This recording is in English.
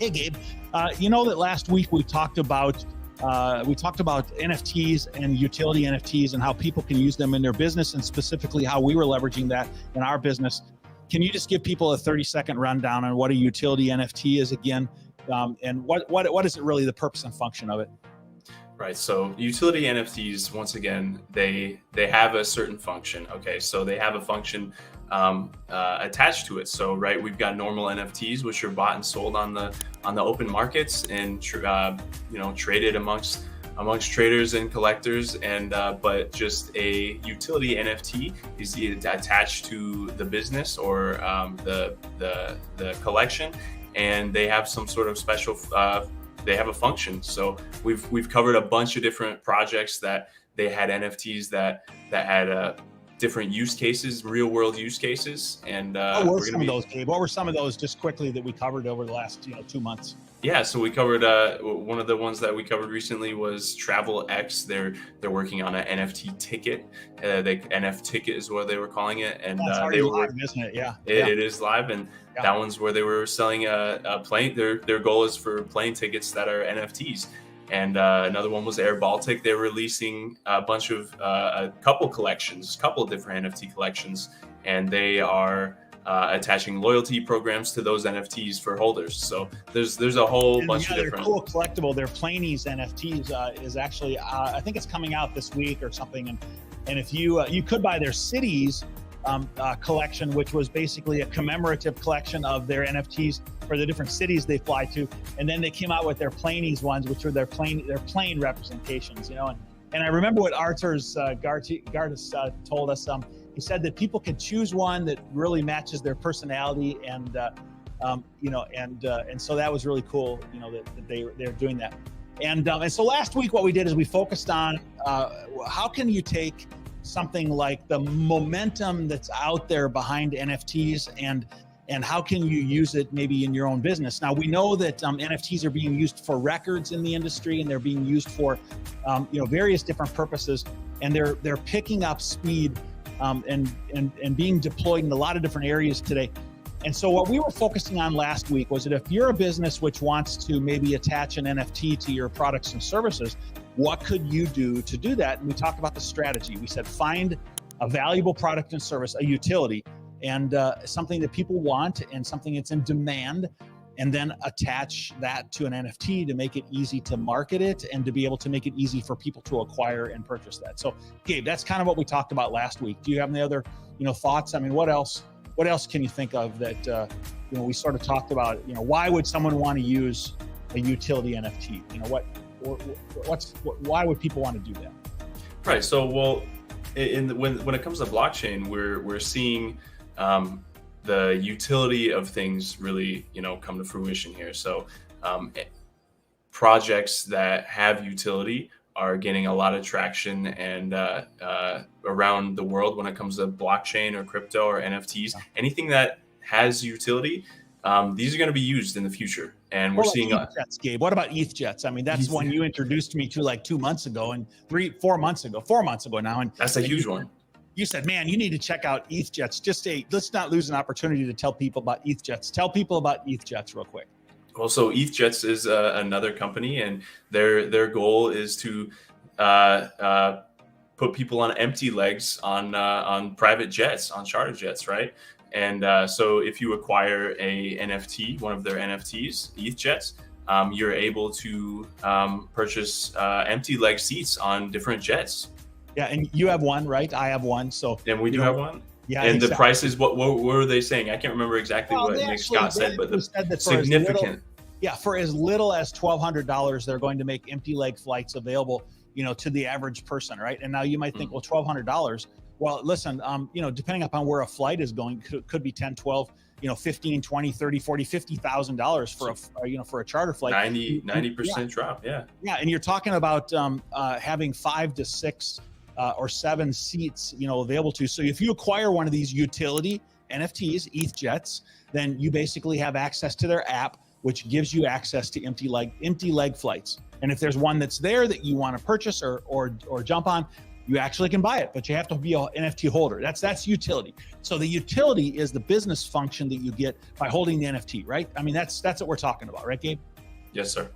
Hey, Gabe. You know that last week we talked about NFTs and utility NFTs and how people can use them in their business, and specifically how we were leveraging that in our business. Can you just give people a 30-second rundown on what a utility NFT is again, and what is it really, the purpose and function of it? Right. So utility NFTs, once again, they have a certain function. Okay. So they have a function attached to it. So, right, we've got normal NFTs, which are bought and sold on the open markets and traded amongst traders and collectors. And but just a utility NFT is attached to the business or the collection, and they have some sort of special. They have a function. So we've covered a bunch of different projects that they had NFTs that had different use cases, real world use cases. And what were some of those, Gabe? What were some of those, just quickly, that we covered over the last 2 months? Yeah, so we covered one of the ones that we covered recently was Travel X. They're working on an NFT ticket. The NFT ticket is what they were calling it, and they were live, isn't it? Yeah, it is live, and that one's where they were selling a plane. Their goal is for plane tickets that are NFTs. And another one was Air Baltic. They're releasing a bunch of a couple of different NFT collections, and they are attaching loyalty programs to those NFTs for holders. So there's a whole bunch of different. Cool collectible. Their Planes NFTs is actually I think it's coming out this week or something. And if you could buy their cities collection, which was basically a commemorative collection of their NFTs for the different cities they fly to, and then they came out with their Planes ones, which were their plane representations. And I remember what Artur's Gartis told us. He said that people can choose one that really matches their personality, and so that was really cool. That they're doing that. And so last week, what we did is we focused on how can you take something like the momentum that's out there behind NFTs and how can you use it maybe in your own business. Now, we know that NFTs are being used for records in the industry, and they're being used for various different purposes, and they're picking up speed and being deployed in a lot of different areas today. And so what we were focusing on last week was that if you're a business which wants to maybe attach an NFT to your products and services, what could you do to do that? And we talked about the strategy. We said find a valuable product and service, a utility, and something that people want and something that's in demand, and then attach that to an NFT to make it easy to market it and to be able to make it easy for people to acquire and purchase that. So, Gabe, that's kind of what we talked about last week. Do you have any other thoughts? I mean, what else can you think of that we sort of talked about? Why would someone want to use a utility NFT? Why would people want to do that? Right. So, well, when it comes to blockchain, we're seeing the utility of things really, come to fruition here. So, projects that have utility are getting a lot of traction and around the world when it comes to blockchain or crypto or NFTs. Anything that has utility, these are going to be used in the future. And we're seeing ETHJets, Gabe. What about ETHJets? I mean, that's one you introduced me to like 2 months ago and 4 months ago now. And that's a huge one. You said, man, you need to check out ETHJets. Let's not lose an opportunity to tell people about ETHJets. Tell people about ETHJets real quick. Well, so ETHJets is another company, and their goal is to put people on empty legs on private jets, on charter jets, right? And so if you acquire a NFT, one of their NFTs, ETHJets, you're able to purchase empty leg seats on different jets. Yeah, and you have one, right? I have one. So and we do have one. Yeah, and exactly. The prices, what were they saying? I can't remember exactly what Nick Scott said, but the significant. For as little as $1,200, they're going to make empty leg flights available, to the average person, right? And now you might think, well, $1,200. Well, listen, depending upon where a flight is going, could be 10, 12, 15, 20, 30, 40, $50,000 for a charter flight. 90% drop. Yeah. Yeah. And you're talking about having 5 to 6 or 7 seats, available to. So if you acquire one of these utility NFTs, ETHJets, then you basically have access to their app, which gives you access to empty leg flights. And if there's one that's there that you want to purchase or jump on, You actually can buy it, but you have to be an NFT holder. That's utility. So the utility is the business function that you get by holding the NFT, right? I mean, that's what we're talking about, right, Gabe? Yes, sir.